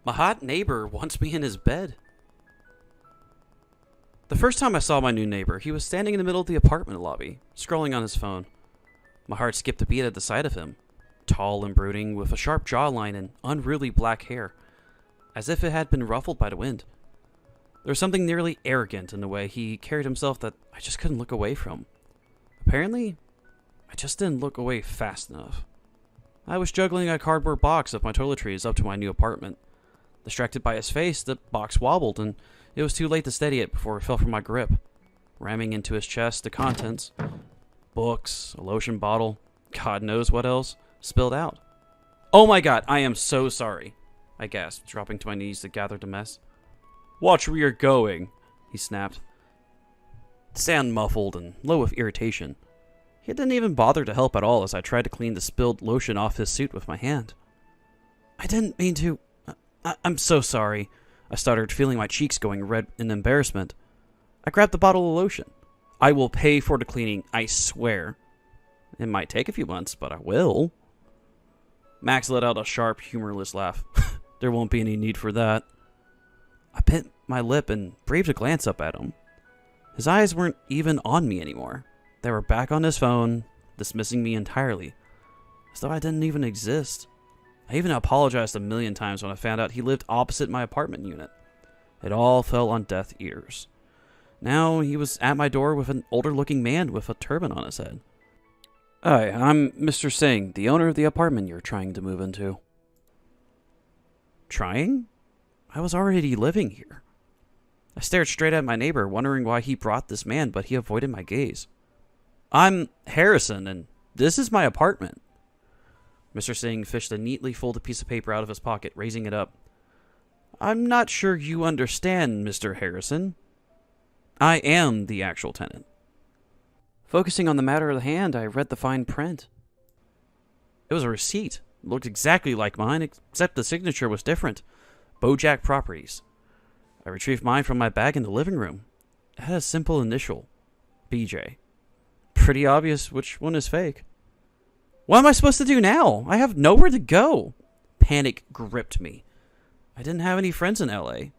My hot neighbor wants me in his bed. The first time I saw my new neighbor, he was standing in the middle of the apartment lobby, scrolling on his phone. My heart skipped a beat at the sight of him, tall and brooding, with a sharp jawline and unruly black hair, as if it had been ruffled by the wind. There was something nearly arrogant in the way he carried himself that I just couldn't look away from. Apparently, I just didn't look away fast enough. I was juggling a cardboard box of my toiletries up to my new apartment. Distracted by his face, the box wobbled, and it was too late to steady it before it fell from my grip. Ramming into his chest, the contents, books, a lotion bottle, God knows what else, spilled out. "Oh my God, I am so sorry," I gasped, dropping to my knees to gather the mess. "Watch where you're going," he snapped, the sound muffled and low with irritation. He didn't even bother to help at all as I tried to clean the spilled lotion off his suit with my hand. "I didn't mean to. I'm so sorry," I stuttered, feeling my cheeks going red in embarrassment. I grabbed the bottle of lotion. "I will pay for the cleaning, I swear. It might take a few months, but I will." Max let out a sharp, humorless laugh. "There won't be any need for that." I bit my lip and braved a glance up at him. His eyes weren't even on me anymore. They were back on his phone, dismissing me entirely, as though I didn't even exist. I even apologized a million times when I found out he lived opposite my apartment unit. It all fell on deaf ears. Now he was at my door with an older-looking man with a turban on his head. "Hi, I'm Mr. Singh, the owner of the apartment you're trying to move into." Trying? I was already living here. I stared straight at my neighbor, wondering why he brought this man, but he avoided my gaze. "I'm Harrison, and this is my apartment." Mr. Singh fished a neatly folded piece of paper out of his pocket, raising it up. "I'm not sure you understand, Mr. Harrison. I am the actual tenant." Focusing on the matter at hand, I read the fine print. It was a receipt. It looked exactly like mine, except the signature was different. Bojack Properties. I retrieved mine from my bag in the living room. It had a simple initial. BJ. Pretty obvious which one is fake. What am I supposed to do now? I have nowhere to go. Panic gripped me. I didn't have any friends in LA.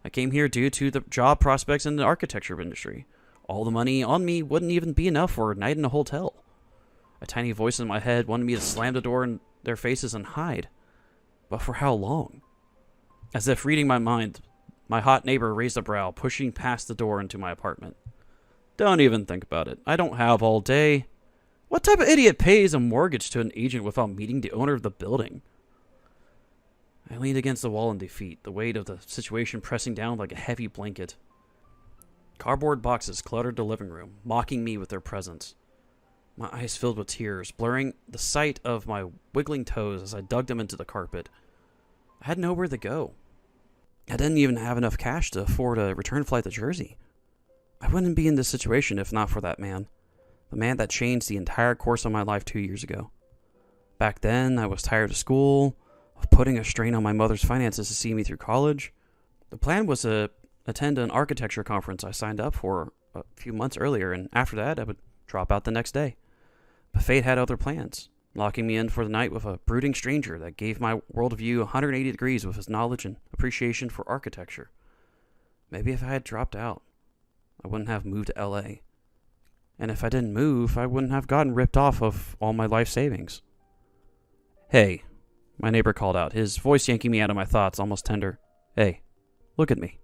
I came here due to the job prospects in the architecture industry. All the money on me wouldn't even be enough for a night in a hotel. A tiny voice in my head wanted me to slam the door in their faces and hide. But for how long? As if reading my mind, my hot neighbor raised a brow, pushing past the door into my apartment. "Don't even think about it. I don't have all day. What type of idiot pays a mortgage to an agent without meeting the owner of the building?" I leaned against the wall in defeat, the weight of the situation pressing down like a heavy blanket. Cardboard boxes cluttered the living room, mocking me with their presence. My eyes filled with tears, blurring the sight of my wiggling toes as I dug them into the carpet. I had nowhere to go. I didn't even have enough cash to afford a return flight to Jersey. I wouldn't be in this situation if not for that man. The man that changed the entire course of my life 2 years ago. Back then, I was tired of school, of putting a strain on my mother's finances to see me through college. The plan was to attend an architecture conference I signed up for a few months earlier, and after that, I would drop out the next day. But fate had other plans, locking me in for the night with a brooding stranger that gave my worldview 180 degrees with his knowledge and appreciation for architecture. Maybe if I had dropped out, I wouldn't have moved to LA. And if I didn't move, I wouldn't have gotten ripped off of all my life savings. "Hey," my neighbor called out, his voice yanking me out of my thoughts, almost tender. "Hey, look at me."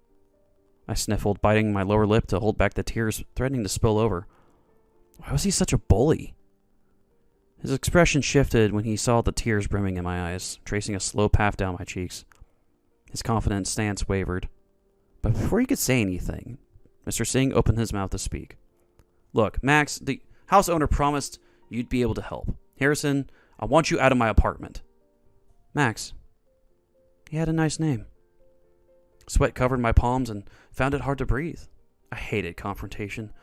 I sniffled, biting my lower lip to hold back the tears threatening to spill over. Why was he such a bully? His expression shifted when he saw the tears brimming in my eyes, tracing a slow path down my cheeks. His confident stance wavered. But before he could say anything, Mr. Singh opened his mouth to speak. "Look, Max, the house owner promised you'd be able to help. Harrison, I want you out of my apartment." Max. He had a nice name. Sweat covered my palms and found it hard to breathe. I hated confrontation.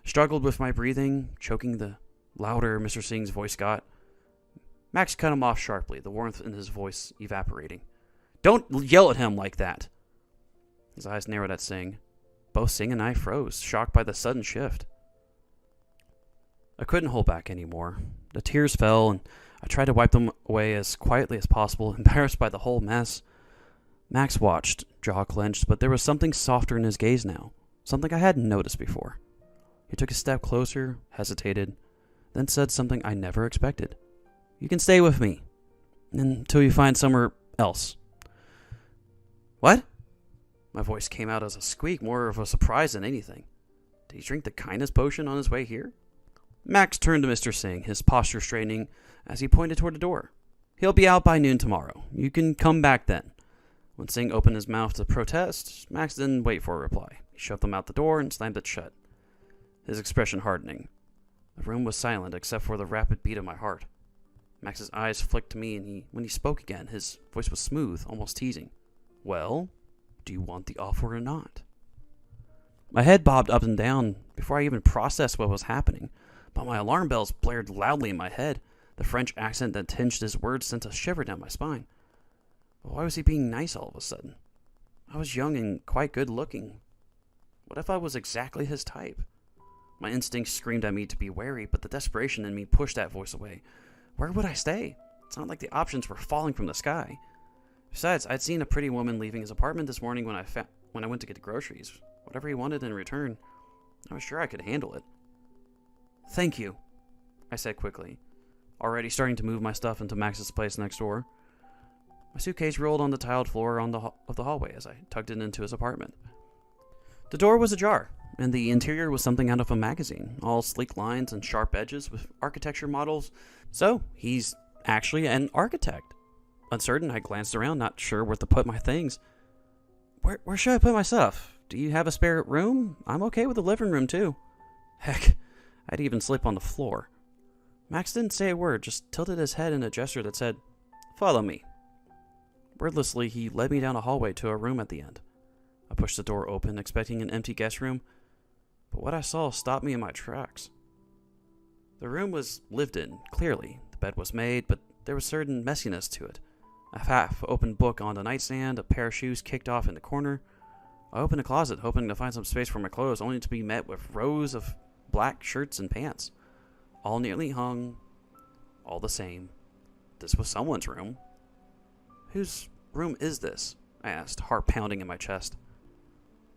Struggled with my breathing, choking the louder Mr. Singh's voice got. Max cut him off sharply, the warmth in his voice evaporating. "Don't yell at him like that." His eyes narrowed at Singh. Both Singh and I froze, shocked by the sudden shift. I couldn't hold back anymore. The tears fell, and I tried to wipe them away as quietly as possible, embarrassed by the whole mess. Max watched, jaw clenched, but there was something softer in his gaze now, something I hadn't noticed before. He took a step closer, hesitated, then said something I never expected. "You can stay with me until you find somewhere else." "What?" My voice came out as a squeak, more of a surprise than anything. Did he drink the kindness potion on his way here? Max turned to Mr. Singh, his posture straightening as he pointed toward the door. "He'll be out by noon tomorrow. You can come back then." When Singh opened his mouth to protest, Max didn't wait for a reply. He shoved him out the door and slammed it shut, his expression hardening. The room was silent except for the rapid beat of my heart. Max's eyes flicked to me, and when he spoke again, his voice was smooth, almost teasing. "Well, do you want the offer or not?" My head bobbed up and down before I even processed what was happening, but my alarm bells blared loudly in my head. The French accent that tinged his words sent a shiver down my spine. Why was he being nice all of a sudden? I was young and quite good looking. What if I was exactly his type? My instincts screamed at me to be wary, but the desperation in me pushed that voice away. Where would I stay? It's not like the options were falling from the sky. Besides, I'd seen a pretty woman leaving his apartment this morning when I went to get groceries. Whatever he wanted in return, I was sure I could handle it. "Thank you," I said quickly, already starting to move my stuff into Max's place next door. My suitcase rolled on the tiled floor of the hallway as I tugged it into his apartment. The door was ajar, and the interior was something out of a magazine, all sleek lines and sharp edges with architecture models. So, he's actually an architect. Uncertain, I glanced around, not sure where to put my things. Where should I put my stuff? Do you have a spare room? I'm okay with the living room, too." Heck, I'd even sleep on the floor. Max didn't say a word, just tilted his head in a gesture that said, "Follow me." Wordlessly, he led me down a hallway to a room at the end. I pushed the door open, expecting an empty guest room, but what I saw stopped me in my tracks. The room was lived in, clearly. The bed was made, but there was certain messiness to it. A half-opened book on the nightstand, a pair of shoes kicked off in the corner. I opened a closet, hoping to find some space for my clothes, only to be met with rows of black shirts and pants, all neatly hung, all the same. This was someone's room. "Whose room is this?" I asked, heart pounding in my chest.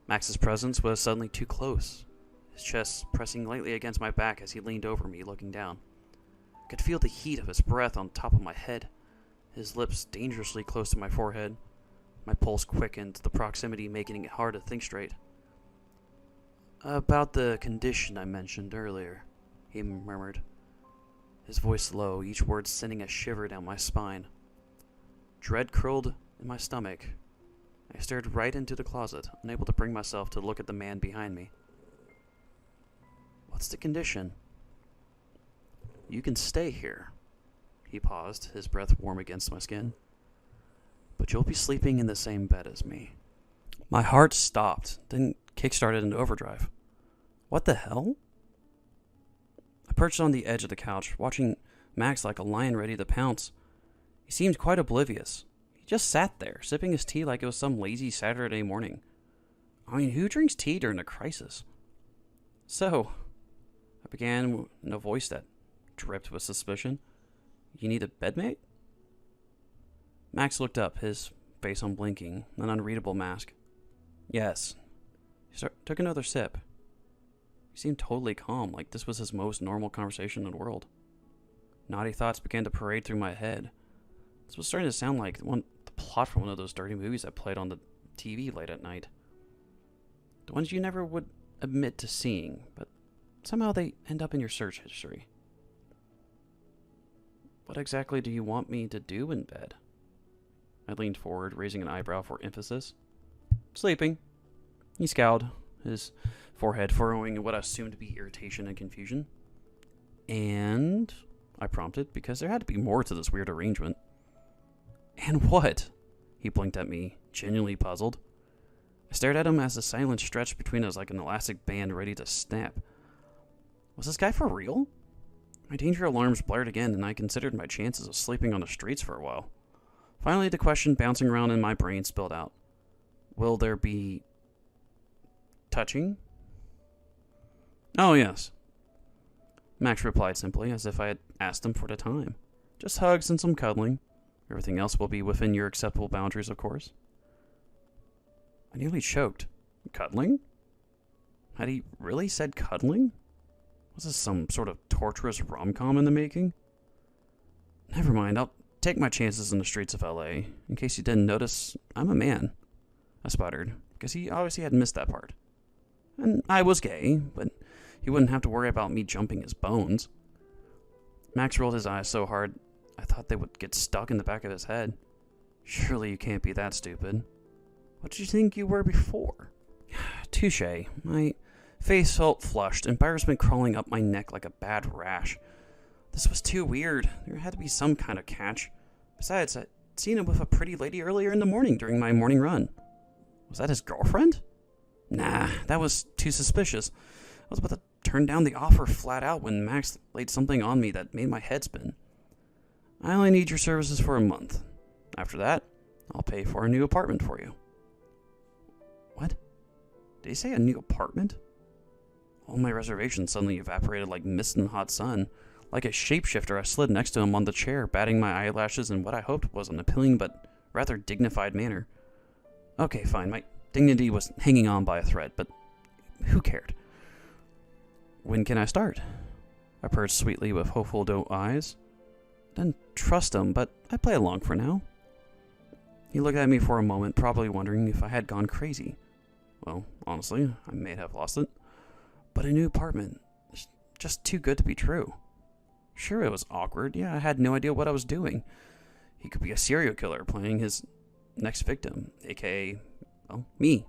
Max's presence was suddenly too close, his chest pressing lightly against my back as he leaned over me, looking down. I could feel the heat of his breath on top of my head, his lips dangerously close to my forehead. My pulse quickened, the proximity making it hard to think straight. "About the condition I mentioned earlier," he murmured, his voice low, each word sending a shiver down my spine. Dread curled in my stomach. I stared right into the closet, unable to bring myself to look at the man behind me. "What's the condition?" "You can stay here." He paused, his breath warm against my skin. "But you'll be sleeping in the same bed as me." My heart stopped, then kick-started into overdrive. What the hell? I perched on the edge of the couch, watching Max like a lion ready to pounce. He seemed quite oblivious. He just sat there, sipping his tea like it was some lazy Saturday morning. I mean, who drinks tea during a crisis? "So," I began in a voice that dripped with suspicion, "you need a bedmate?" Max looked up, his face unblinking, an unreadable mask. "Yes." He took another sip. He seemed totally calm, like this was his most normal conversation in the world. Naughty thoughts began to parade through my head. This was starting to sound like the plot from one of those dirty movies that played on the TV late at night. The ones you never would admit to seeing, but somehow they end up in your search history. "What exactly do you want me to do in bed?" I leaned forward, raising an eyebrow for emphasis. "Sleeping." He scowled, his forehead furrowing what I assumed to be irritation and confusion. "And?" I prompted, because there had to be more to this weird arrangement. "And what?" He blinked at me, genuinely puzzled. I stared at him as the silence stretched between us like an elastic band ready to snap. Was this guy for real? My danger alarms blared again, and I considered my chances of sleeping on the streets for a while. Finally, the question bouncing around in my brain spilled out. "Will there be touching?" "Oh, yes." Max replied simply, as if I had asked him for the time. "Just hugs and some cuddling. Everything else will be within your acceptable boundaries, of course." I nearly choked. Cuddling? Had he really said cuddling? Was this some sort of torturous rom-com in the making? Never mind, I'll take my chances in the streets of LA. In case you didn't notice, I'm a man. I sputtered, because he obviously had missed that part. And I was gay, but he wouldn't have to worry about me jumping his bones. Max rolled his eyes so hard, I thought they would get stuck in the back of his head. Surely you can't be that stupid. What did you think you were before? Touché. My face felt flushed, embarrassment crawling up my neck like a bad rash. This was too weird. There had to be some kind of catch. Besides, I'd seen him with a pretty lady earlier in the morning during my morning run. Was that his girlfriend? Nah, that was too suspicious. I was about to turn down the offer flat out when Max laid something on me that made my head spin. I only need your services for a month. After that, I'll pay for a new apartment for you. What? Did he say a new apartment? All my reservations suddenly evaporated like mist in the hot sun. Like a shapeshifter, I slid next to him on the chair, batting my eyelashes in what I hoped was an appealing but rather dignified manner. Okay, fine, my dignity was hanging on by a thread, but who cared? When can I start? I purred sweetly with hopeful doe eyes. Didn't trust him, but I play along for now. He looked at me for a moment, probably wondering if I had gone crazy. Well, honestly, I may have lost it. But a new apartment is just too good to be true. Sure, it was awkward. Yeah, I had no idea what I was doing. He could be a serial killer playing his next victim, aka, well, me.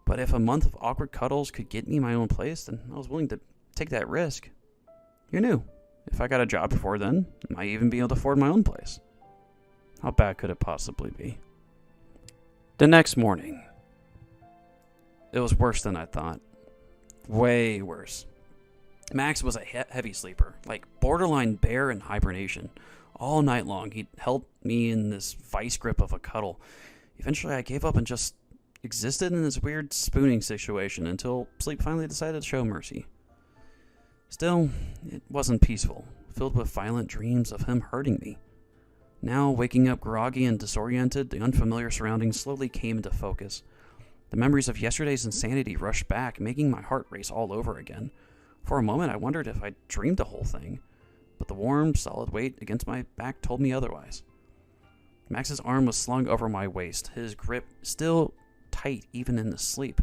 But if a month of awkward cuddles could get me my own place, then I was willing to take that risk. Who knew? If I got a job before then, I might even be able to afford my own place. How bad could it possibly be? The next morning. It was worse than I thought. Way worse. Max was a heavy sleeper, like borderline bear in hibernation. All night long, he held me in this vice grip of a cuddle. Eventually, I gave up and just existed in this weird spooning situation until sleep finally decided to show mercy. Still, it wasn't peaceful, filled with violent dreams of him hurting me. Now, waking up groggy and disoriented, the unfamiliar surroundings slowly came into focus. The memories of yesterday's insanity rushed back, making my heart race all over again. For a moment, I wondered if I'd dreamed the whole thing, but the warm, solid weight against my back told me otherwise. Max's arm was slung over my waist, his grip still tight even in the sleep.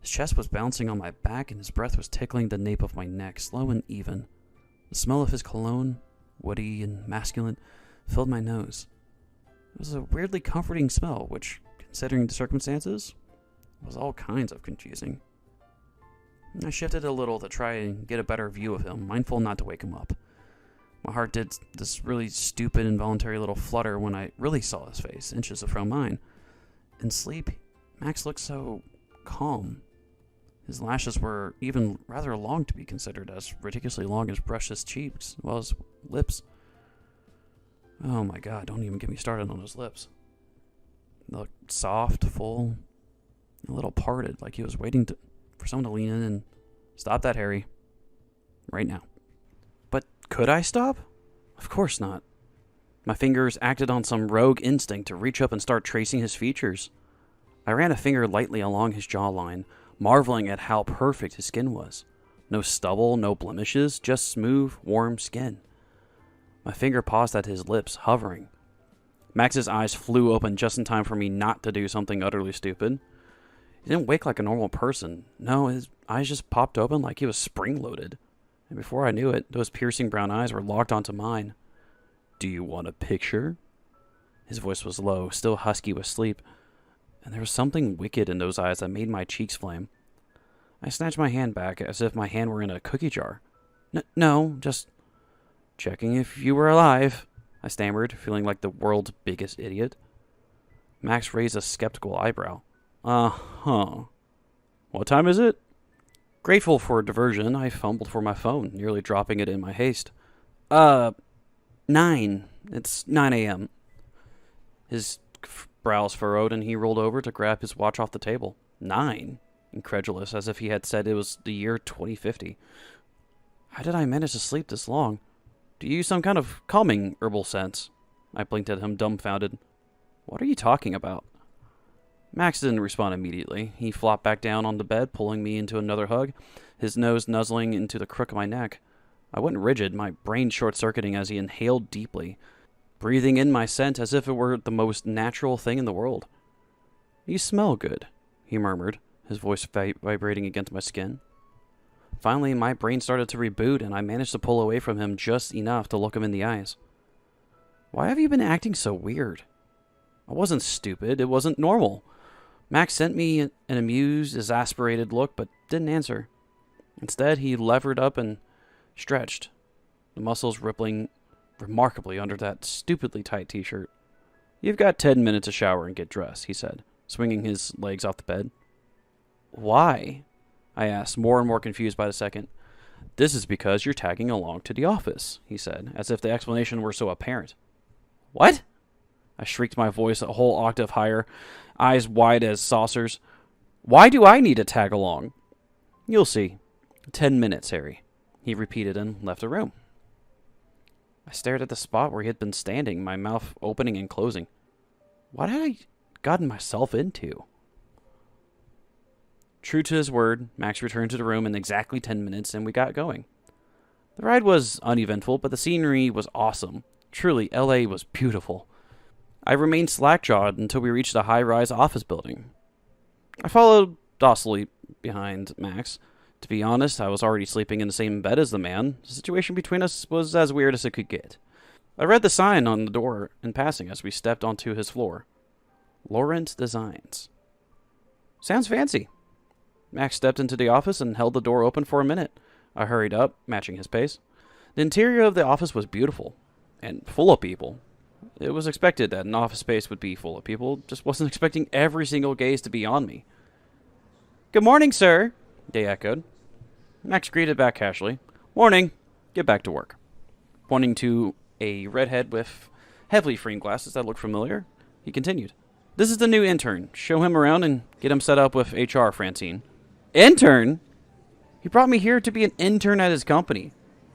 His chest was bouncing on my back, and his breath was tickling the nape of my neck, slow and even. The smell of his cologne, woody and masculine, filled my nose. It was a weirdly comforting smell, which, considering the circumstances, was all kinds of confusing. I shifted a little to try and get a better view of him, mindful not to wake him up. My heart did this really stupid, involuntary little flutter when I really saw his face, inches from mine. In sleep, Max looked so calm. His lashes were even rather long to be considered, as ridiculously long as brushed his cheeks, as well as lips. Oh my god, don't even get me started on his lips. They looked soft, full, a little parted, like he was waiting for someone to lean in and stop that, Harry. Right now. But could I stop? Of course not. My fingers acted on some rogue instinct to reach up and start tracing his features. I ran a finger lightly along his jawline, marveling at how perfect his skin was. No stubble, no blemishes, just smooth, warm skin. My finger paused at his lips, hovering. Max's eyes flew open just in time for me not to do something utterly stupid. He didn't wake like a normal person. No, his eyes just popped open like he was spring-loaded. And before I knew it, those piercing brown eyes were locked onto mine. Do you want a picture? His voice was low, still husky with sleep, and there was something wicked in those eyes that made my cheeks flame. I snatched my hand back as if my hand were in a cookie jar. No, just checking if you were alive, I stammered, feeling like the world's biggest idiot. Max raised a skeptical eyebrow. Uh-huh. What time is it? Grateful for a diversion, I fumbled for my phone, nearly dropping it in my haste. 9. It's 9 a.m. His brows furrowed, and he rolled over to grab his watch off the table. 9? Incredulous, as if he had said it was the year 2050. How did I manage to sleep this long? Do you use some kind of calming herbal sense? I blinked at him, dumbfounded. What are you talking about? Max didn't respond immediately. He flopped back down on the bed, pulling me into another hug, his nose nuzzling into the crook of my neck. I went rigid, my brain short-circuiting as he inhaled deeply, breathing in my scent as if it were the most natural thing in the world. "You smell good," he murmured, his voice vibrating against my skin. Finally, my brain started to reboot, and I managed to pull away from him just enough to look him in the eyes. "Why have you been acting so weird?" I wasn't stupid. It wasn't normal. Max sent me an amused, exasperated look, but didn't answer. Instead, he levered up and stretched, the muscles rippling remarkably under that stupidly tight t-shirt. "You've got 10 minutes to shower and get dressed," he said, swinging his legs off the bed. "Why?" I asked, more and more confused by the second. "This is because you're tagging along to the office," he said, as if the explanation were so apparent. "What?" I shrieked, my voice a whole octave higher, eyes wide as saucers. "Why do I need to tag along?" "You'll see. 10 minutes, Harry," he repeated and left the room. I stared at the spot where he had been standing, my mouth opening and closing. What had I gotten myself into? True to his word, Max returned to the room in exactly 10 minutes, and we got going. The ride was uneventful, but the scenery was awesome. Truly, LA was beautiful. I remained slack-jawed until we reached a high-rise office building. I followed docilely behind Max. To be honest, I was already sleeping in the same bed as the man. The situation between us was as weird as it could get. I read the sign on the door in passing as we stepped onto his floor. Laurent Designs. Sounds fancy. Max stepped into the office and held the door open for a minute. I hurried up, matching his pace. The interior of the office was beautiful and full of people. It was expected that an office space would be full of people, just wasn't expecting every single gaze to be on me. "Good morning, sir," they echoed. Max greeted back casually. "Morning. Get back to work." Pointing to a redhead with heavily framed glasses that looked familiar, he continued. "This is the new intern. Show him around and get him set up with HR, Francine." "Intern?" "He brought me here to be an intern at his company."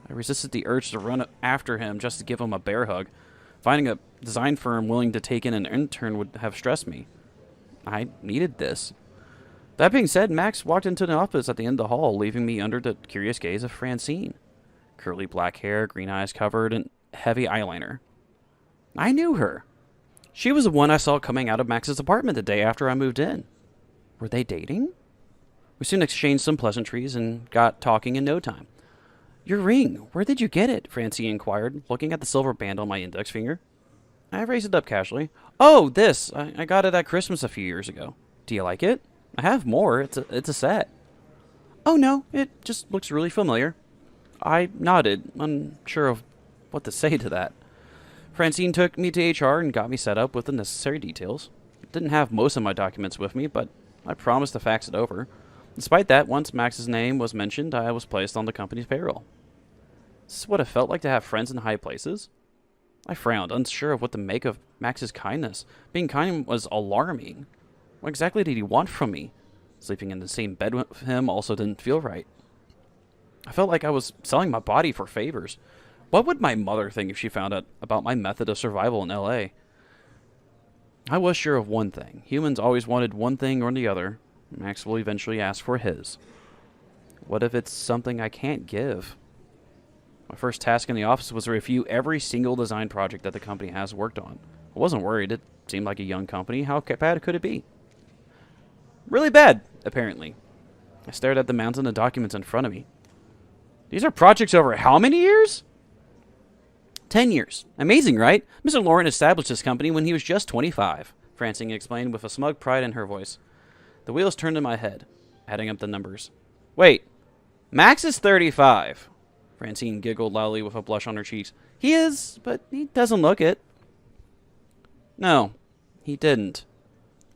I resisted the urge to run after him just to give him a bear hug. Finding a design firm willing to take in an intern would have stressed me. I needed this. That being said, Max walked into the office at the end of the hall, leaving me under the curious gaze of Francine. Curly black hair, green eyes covered in heavy eyeliner. I knew her. She was the one I saw coming out of Max's apartment the day after I moved in. Were they dating? We soon exchanged some pleasantries and got talking in no time. "Your ring, where did you get it?" Francine inquired, looking at the silver band on my index finger. I raised it up casually. "Oh, this. I got it at Christmas a few years ago. Do you like it? I have more. It's a set." "Oh, no. It just looks really familiar." I nodded, unsure of what to say to that. Francine took me to HR and got me set up with the necessary details. Didn't have most of my documents with me, but I promised to fax it over. Despite that, once Max's name was mentioned, I was placed on the company's payroll. This is what it felt like to have friends in high places. I frowned, unsure of what to make of Max's kindness. Being kind was alarming. What exactly did he want from me? Sleeping in the same bed with him also didn't feel right. I felt like I was selling my body for favors. What would my mother think if she found out about my method of survival in LA? I was sure of one thing. Humans always wanted one thing or the other. Max will eventually ask for his. What if it's something I can't give? My first task in the office was to review every single design project that the company has worked on. I wasn't worried. It seemed like a young company. How bad could it be? Really bad, apparently. I stared at the mountain of documents in front of me. These are projects over how many years? 10 years. Amazing, right? Mr. Laurent established this company when he was just 25, Francine explained with a smug pride in her voice. The wheels turned in my head, adding up the numbers. Wait, Max is 35. Francine giggled loudly with a blush on her cheeks. He is, but he doesn't look it. No, he didn't.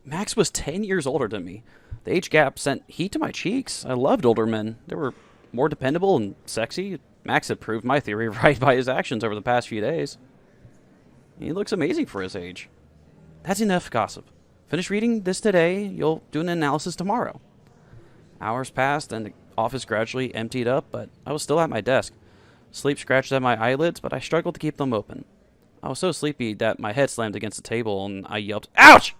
Max was 10 years older than me. The age gap sent heat to my cheeks. I loved older men. They were more dependable and sexy. Max had proved my theory right by his actions over the past few days. He looks amazing for his age. That's enough gossip. Finish reading this today. You'll do an analysis tomorrow. Hours passed and the office gradually emptied up, but I was still at my desk. Sleep scratched at my eyelids, but I struggled to keep them open. I was so sleepy that my head slammed against the table and I yelped, "Ouch!"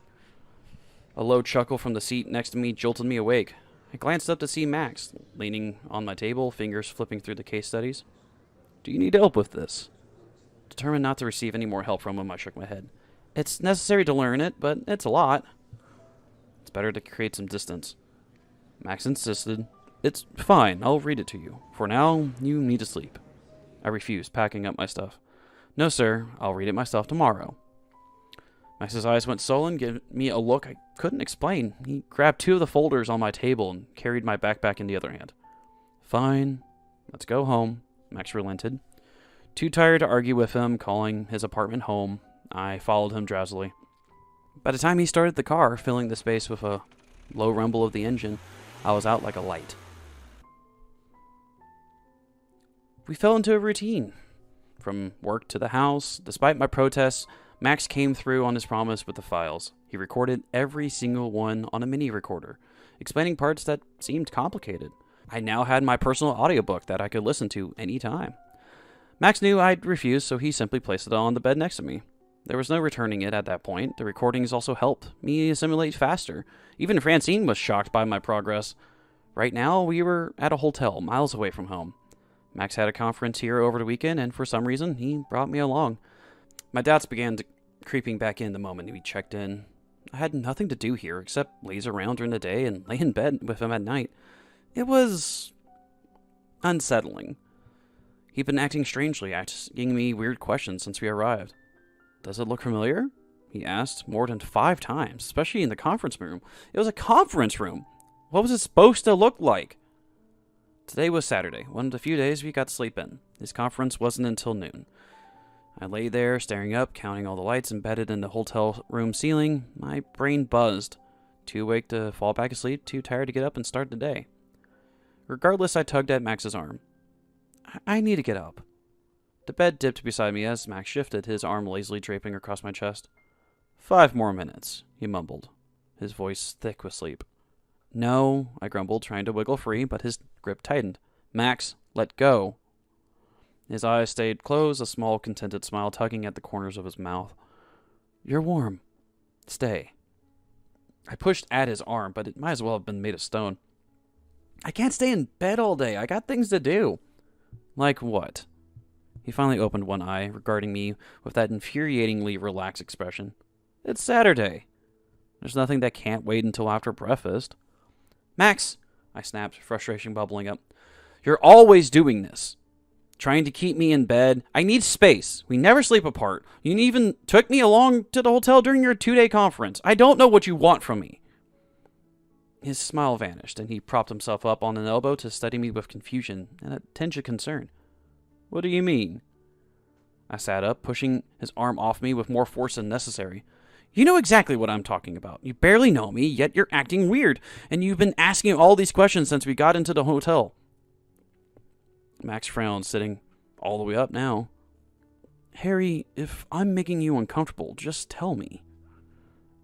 A low chuckle from the seat next to me jolted me awake. I glanced up to see Max, leaning on my table, fingers flipping through the case studies. Do you need help with this? Determined not to receive any more help from him, I shook my head. It's necessary to learn it, but it's a lot. It's better to create some distance. Max insisted. It's fine, I'll read it to you. For now, you need to sleep. I refused, packing up my stuff. No, sir, I'll read it myself tomorrow. Max's eyes went sullen, giving me a look I couldn't explain. He grabbed 2 of the folders on my table and carried my backpack in the other hand. Fine, let's go home, Max relented. Too tired to argue with him, calling his apartment home, I followed him drowsily. By the time he started the car, filling the space with a low rumble of the engine, I was out like a light. We fell into a routine. From work to the house, despite my protests, Max came through on his promise with the files. He recorded every single one on a mini recorder, explaining parts that seemed complicated. I now had my personal audiobook that I could listen to any time. Max knew I'd refuse, so he simply placed it on the bed next to me. There was no returning it at that point. The recordings also helped me assimilate faster. Even Francine was shocked by my progress. Right now, we were at a hotel miles away from home. Max had a conference here over the weekend, and for some reason, he brought me along. My doubts began creeping back in the moment we checked in. I had nothing to do here except laze around during the day and lay in bed with him at night. It was unsettling. He'd been acting strangely, asking me weird questions since we arrived. Does it look familiar? He asked more than 5 times, especially in the conference room. It was a conference room. What was it supposed to look like? Today was Saturday, one of the few days we got to sleep in. His conference wasn't until noon. I lay there, staring up, counting all the lights embedded in the hotel room ceiling. My brain buzzed. Too awake to fall back asleep, too tired to get up and start the day. Regardless, I tugged at Max's arm. I need to get up. The bed dipped beside me as Max shifted, his arm lazily draping across my chest. 5 more minutes, he mumbled, his voice thick with sleep. No, I grumbled, trying to wiggle free, but his grip tightened. Max, let go. His eyes stayed closed, a small, contented smile tugging at the corners of his mouth. You're warm. Stay. I pushed at his arm, but it might as well have been made of stone. I can't stay in bed all day. I got things to do. Like what? He finally opened one eye, regarding me with that infuriatingly relaxed expression. It's Saturday. There's nothing that can't wait until after breakfast. Max, I snapped, frustration bubbling up. You're always doing this. Trying to keep me in bed. I need space. We never sleep apart. You even took me along to the hotel during your 2-day conference. I don't know what you want from me. His smile vanished, and he propped himself up on an elbow to study me with confusion and a tinge of concern. What do you mean? I sat up, pushing his arm off me with more force than necessary. You know exactly what I'm talking about. You barely know me, yet you're acting weird, and you've been asking all these questions since we got into the hotel. Max frowned, sitting all the way up now. Harry, if I'm making you uncomfortable, just tell me.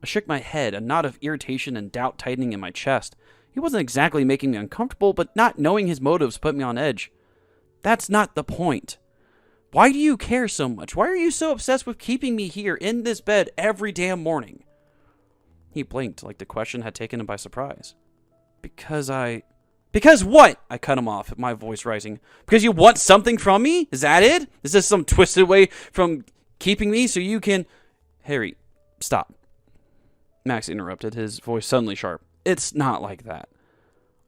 I shook my head, a knot of irritation and doubt tightening in my chest. He wasn't exactly making me uncomfortable, but not knowing his motives put me on edge. That's not the point. Why do you care so much? Why are you so obsessed with keeping me here in this bed every damn morning? He blinked like the question had taken him by surprise. Because what? I cut him off, my voice rising. Because you want something from me? Is that it? Is this some twisted way from keeping me so you can... Harry, stop. Max interrupted, his voice suddenly sharp. It's not like that.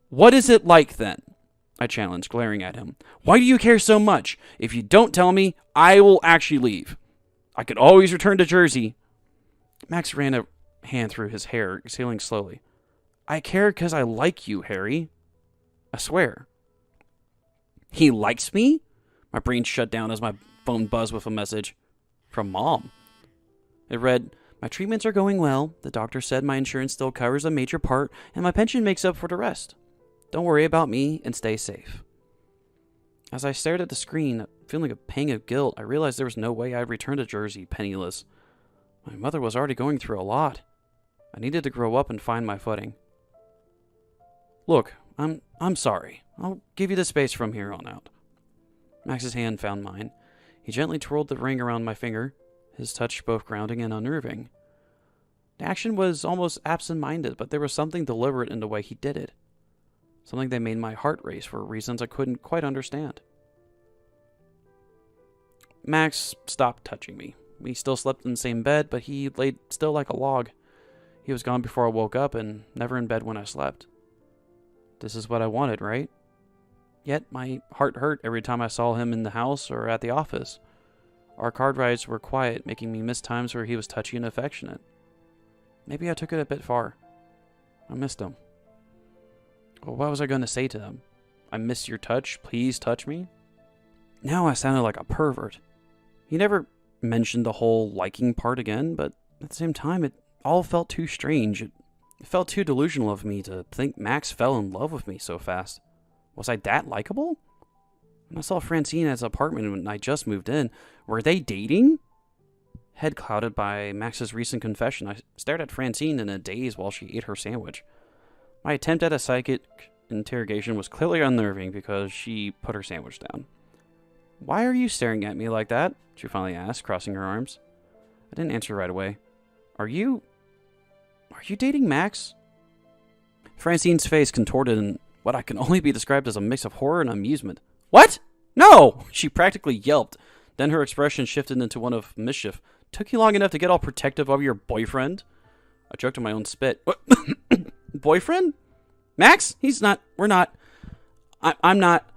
What is it like then? I challenged, glaring at him. Why do you care so much? If you don't tell me, I will actually leave. I could always return to Jersey. Max ran a hand through his hair, exhaling slowly. I care because I like you, Harry. I swear. He likes me? My brain shut down as my phone buzzed with a message. From Mom. It read, my treatments are going well. The doctor said my insurance still covers a major part, and my pension makes up for the rest. Don't worry about me and stay safe. As I stared at the screen, feeling a pang of guilt, I realized there was no way I'd return to Jersey penniless. My mother was already going through a lot. I needed to grow up and find my footing. Look, I'm sorry. I'll give you the space from here on out. Max's hand found mine. He gently twirled the ring around my finger, his touch both grounding and unnerving. The action was almost absent-minded, but there was something deliberate in the way he did it. Something that made my heart race for reasons I couldn't quite understand. Max stopped touching me. We still slept in the same bed, but he laid still like a log. He was gone before I woke up and never in bed when I slept. This is what I wanted, right? Yet my heart hurt every time I saw him in the house or at the office. Our car rides were quiet, making me miss times where he was touchy and affectionate. Maybe I took it a bit far. I missed him. Well, what was I going to say to them? I miss your touch, please touch me? Now I sounded like a pervert. He never mentioned the whole liking part again, but at the same time, it all felt too strange. It felt too delusional of me to think Max fell in love with me so fast. Was I that likable? When I saw Francine at his apartment when I just moved in, were they dating? Head clouded by Max's recent confession, I stared at Francine in a daze while she ate her sandwich. My attempt at a psychic interrogation was clearly unnerving because she put her sandwich down. Why are you staring at me like that? She finally asked, crossing her arms. I didn't answer right away. Are you dating Max? Francine's face contorted in what I can only be described as a mix of horror and amusement. What? No! She practically yelped. Then her expression shifted into one of mischief. Took you long enough to get all protective of your boyfriend? I choked on my own spit. What? Boyfriend? Max? We're not. I'm not.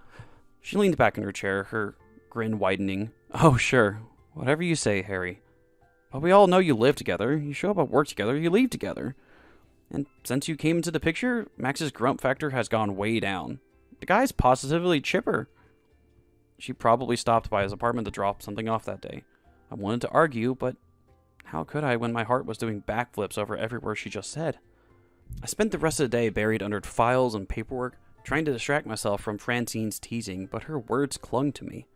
She leaned back in her chair, her grin widening. Oh, sure. Whatever you say, Harry. But we all know you live together. You show up at work together. You leave together. And since you came into the picture, Max's grump factor has gone way down. The guy's positively chipper. She probably stopped by his apartment to drop something off that day. I wanted to argue, but how could I when my heart was doing backflips over every word she just said? I spent the rest of the day buried under files and paperwork, trying to distract myself from Francine's teasing, but her words clung to me.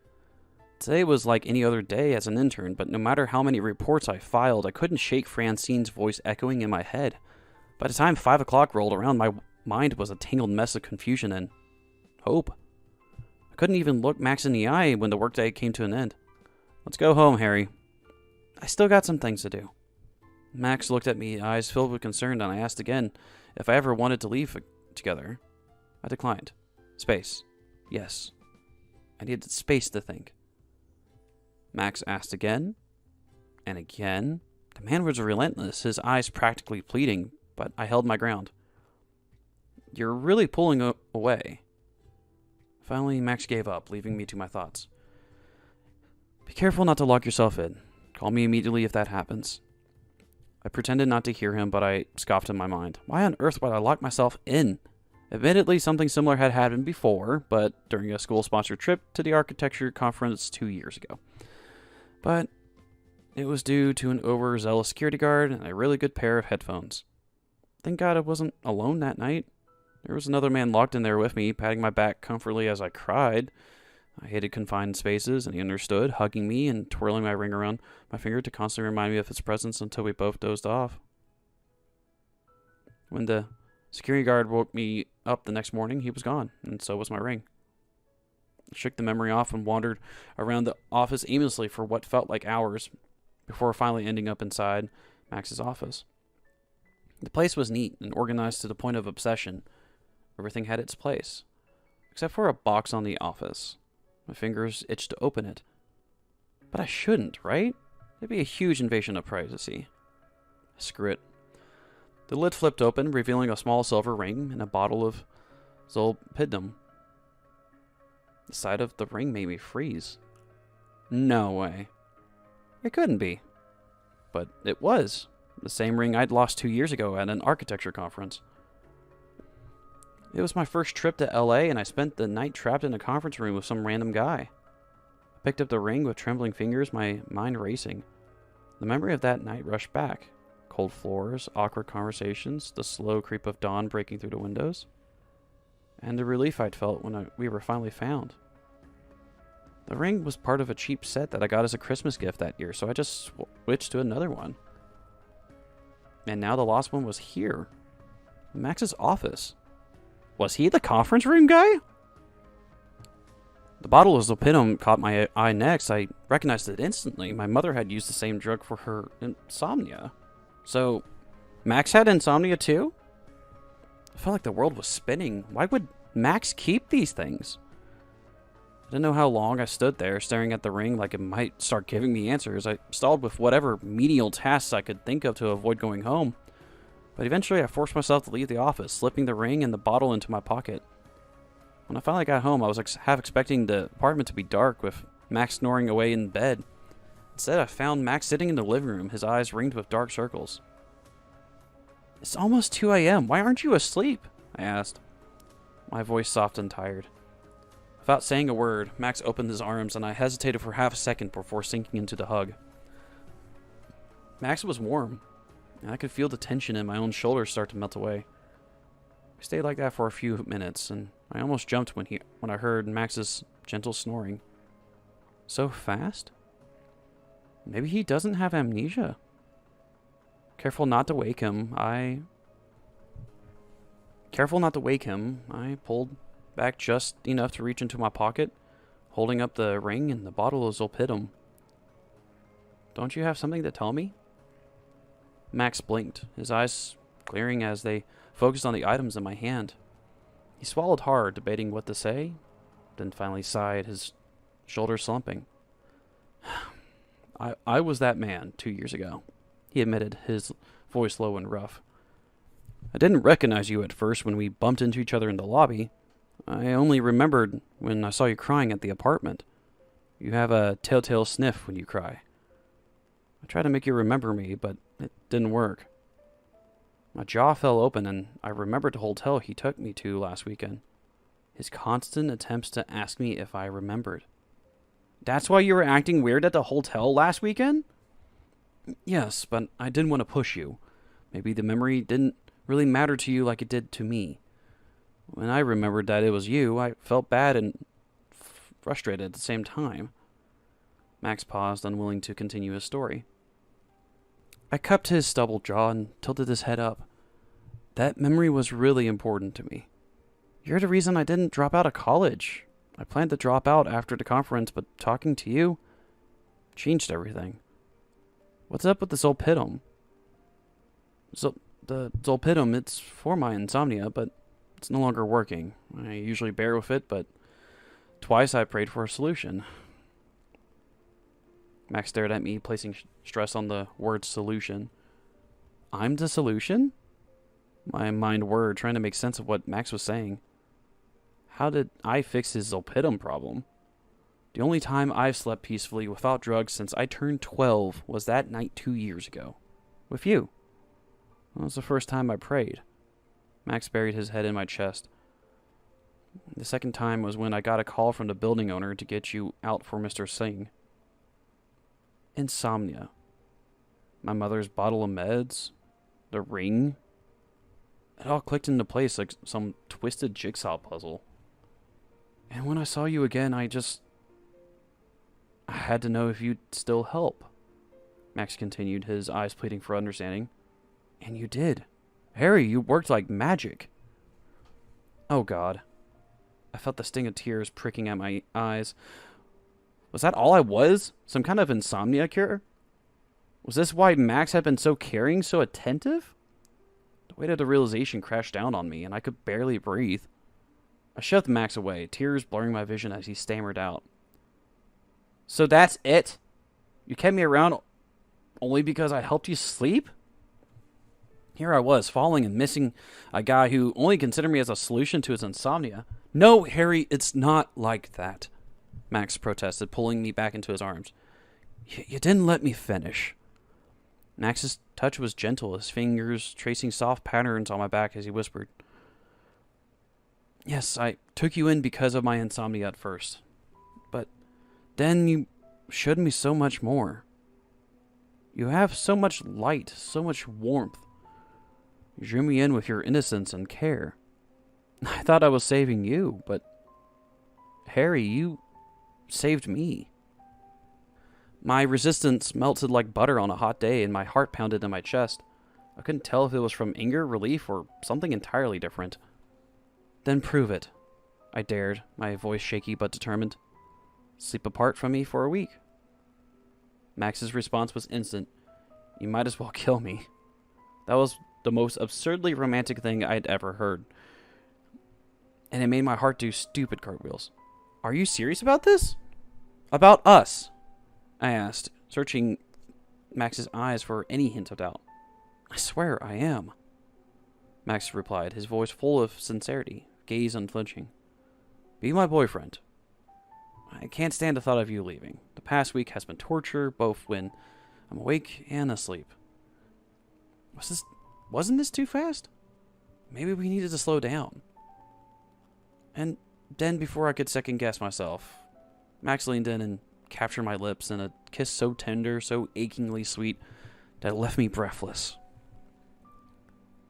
Today was like any other day as an intern, but no matter how many reports I filed, I couldn't shake Francine's voice echoing in my head. By the time 5 o'clock rolled around, my mind was a tangled mess of confusion and hope. I couldn't even look Max in the eye when the workday came to an end. Let's go home, Harry. I still got some things to do. Max looked at me, eyes filled with concern, and I asked again if I ever wanted to leave together. I declined. Space. Yes. I needed space to think. Max asked again, and again. The man was relentless, his eyes practically pleading, but I held my ground. You're really pulling away. Finally, Max gave up, leaving me to my thoughts. Be careful not to lock yourself in. Call me immediately if that happens. I pretended not to hear him, but I scoffed in my mind. Why on earth would I lock myself in? Admittedly, something similar had happened before, but during a school-sponsored trip to the architecture conference 2 years ago. But it was due to an overzealous security guard and a really good pair of headphones. Thank God I wasn't alone that night. There was another man locked in there with me, patting my back comfortably as I cried. I hated confined spaces, and he understood, hugging me and twirling my ring around my finger to constantly remind me of his presence until we both dozed off. When the security guard woke me up the next morning, he was gone, and so was my ring. I shook the memory off and wandered around the office aimlessly for what felt like hours, before finally ending up inside Max's office. The place was neat and organized to the point of obsession. Everything had its place, except for a box on the office. My fingers itched to open it. But I shouldn't, right? It'd be a huge invasion of privacy. Screw it. The lid flipped open, revealing a small silver ring and a bottle of zolpidem. The sight of the ring made me freeze. No way. It couldn't be. But it was. The same ring I'd lost 2 years ago at an architecture conference. It was my first trip to LA, and I spent the night trapped in a conference room with some random guy. I picked up the ring with trembling fingers, my mind racing. The memory of that night rushed back. Cold floors, awkward conversations, the slow creep of dawn breaking through the windows, and the relief I'd felt when we were finally found. The ring was part of a cheap set that I got as a Christmas gift that year, so I just switched to another one. And now the lost one was here. Max's office. Was he the conference room guy? The bottle of zolpidem caught my eye next. I recognized it instantly. My mother had used the same drug for her insomnia. So, Max had insomnia too? I felt like the world was spinning. Why would Max keep these things? I didn't know how long I stood there, staring at the ring like it might start giving me answers. I stalled with whatever menial tasks I could think of to avoid going home. But eventually I forced myself to leave the office, slipping the ring and the bottle into my pocket. When I finally got home, I was half expecting the apartment to be dark, with Max snoring away in bed. Instead, I found Max sitting in the living room, his eyes ringed with dark circles. "It's almost 2 a.m. Why aren't you asleep?" I asked. My voice soft and tired. Without saying a word, Max opened his arms, and I hesitated for half a second before sinking into the hug. Max was warm, and I could feel the tension in my own shoulders start to melt away. We stayed like that for a few minutes, and I almost jumped when I heard Max's gentle snoring. So fast? Maybe he doesn't have amnesia. Careful not to wake him, I pulled back just enough to reach into my pocket, holding up the ring and the bottle of Zolpidem. "Don't you have something to tell me?" Max blinked, his eyes glaring as they focused on the items in my hand. He swallowed hard, debating what to say, then finally sighed, his shoulders slumping. I was that man 2 years ago, he admitted, his voice low and rough. "I didn't recognize you at first when we bumped into each other in the lobby. I only remembered when I saw you crying at the apartment. You have a telltale sniff when you cry. I tried to make you remember me, but it didn't work. My jaw fell open, and I remembered the hotel he took me to last weekend. His constant attempts to ask me if I remembered." "That's why you were acting weird at the hotel last weekend?" "Yes, but I didn't want to push you. Maybe the memory didn't really matter to you like it did to me. When I remembered that it was you, I felt bad and frustrated at the same time." Max paused, unwilling to continue his story. I cupped his stubbled jaw and tilted his head up. "That memory was really important to me. You're the reason I didn't drop out of college. I planned to drop out after the conference, but talking to you changed everything. What's up with the Zolpidem?" The Zolpidem, it's for my insomnia, but it's no longer working. I usually bear with it, but twice I prayed for a solution." Max stared at me, placing stress on the word solution. "I'm the solution?" My mind whirred, trying to make sense of what Max was saying. How did I fix his Zolpidem problem? The only time I've slept peacefully without drugs since I turned 12 was that night 2 years ago. With you. That was the first time I prayed. Max buried his head in my chest. The second time was when I got a call from the building owner to get you out for Mr. Singh. Insomnia. My mother's bottle of meds. The ring. It all clicked into place like some twisted jigsaw puzzle. And when I saw you again, I had to know if you'd still help. Max continued, his eyes pleading for understanding. And you did. Harry, you worked like magic. Oh, God. I felt the sting of tears pricking at my eyes. Was that all I was? Some kind of insomnia cure? Was this why Max had been so caring, so attentive? The weight of the realization crashed down on me, and I could barely breathe. I shoved Max away, tears blurring my vision as he stammered out. "So that's it? You kept me around only because I helped you sleep?" Here I was, falling and missing a guy who only considered me as a solution to his insomnia. "No, Harry, it's not like that," Max protested, pulling me back into his arms. You didn't let me finish." Max's touch was gentle, his fingers tracing soft patterns on my back as he whispered. "Yes, I took you in because of my insomnia at first. But then you showed me so much more. You have so much light, so much warmth. You drew me in with your innocence and care. I thought I was saving you, but Harry, you saved me." My resistance melted like butter on a hot day, and my heart pounded in my chest. I couldn't tell if it was from anger, relief, or something entirely different. "Then prove it," I dared, my voice shaky but determined. "Sleep apart from me for a week." Max's response was instant. "You might as well kill me." That was the most absurdly romantic thing I'd ever heard. And it made my heart do stupid cartwheels. Are you serious about this? About us? I asked, searching Max's eyes for any hint of doubt. I swear I am, Max replied, his voice full of sincerity, gaze unflinching. Be my boyfriend. I can't stand the thought of you leaving. The past week has been torture, both when I'm awake and asleep. Wasn't this too fast? Maybe we needed to slow down. And then, before I could second guess myself, Max leaned in and captured my lips in a kiss so tender, so achingly sweet, that it left me breathless.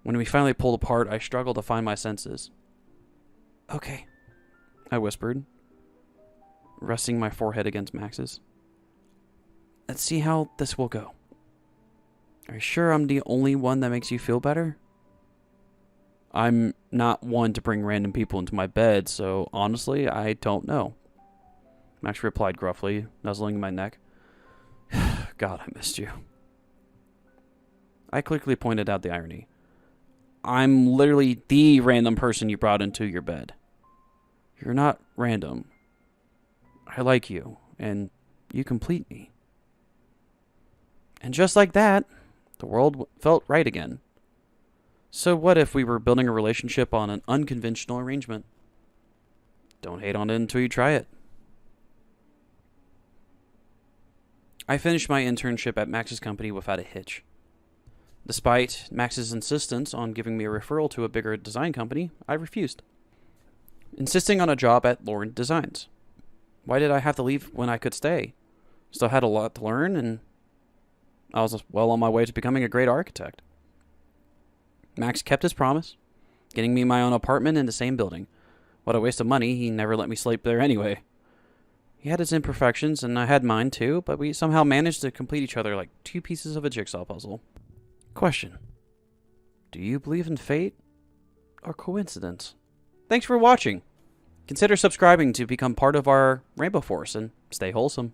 When we finally pulled apart, I struggled to find my senses. Okay, I whispered, resting my forehead against Max's. Let's see how this will go. Are you sure I'm the only one that makes you feel better? I'm not one to bring random people into my bed, so honestly, I don't know, Max replied gruffly, nuzzling my neck. God, I missed you. I quickly pointed out the irony. I'm literally the random person you brought into your bed. You're not random. I like you, and you complete me. And just like that, the world felt right again. So what if we were building a relationship on an unconventional arrangement? Don't hate on it until you try it. I finished my internship at Max's company without a hitch. Despite Max's insistence on giving me a referral to a bigger design company, I refused, insisting on a job at Lauren Designs. Why did I have to leave when I could stay? Still had a lot to learn, and I was well on my way to becoming a great architect. Max kept his promise, getting me my own apartment in the same building. What a waste of money, he never let me sleep there anyway. He had his imperfections, and I had mine too, but we somehow managed to complete each other like two pieces of a jigsaw puzzle. Question. Do you believe in fate or coincidence? Thanks for watching. Consider subscribing to become part of our Rainbow Force and stay wholesome.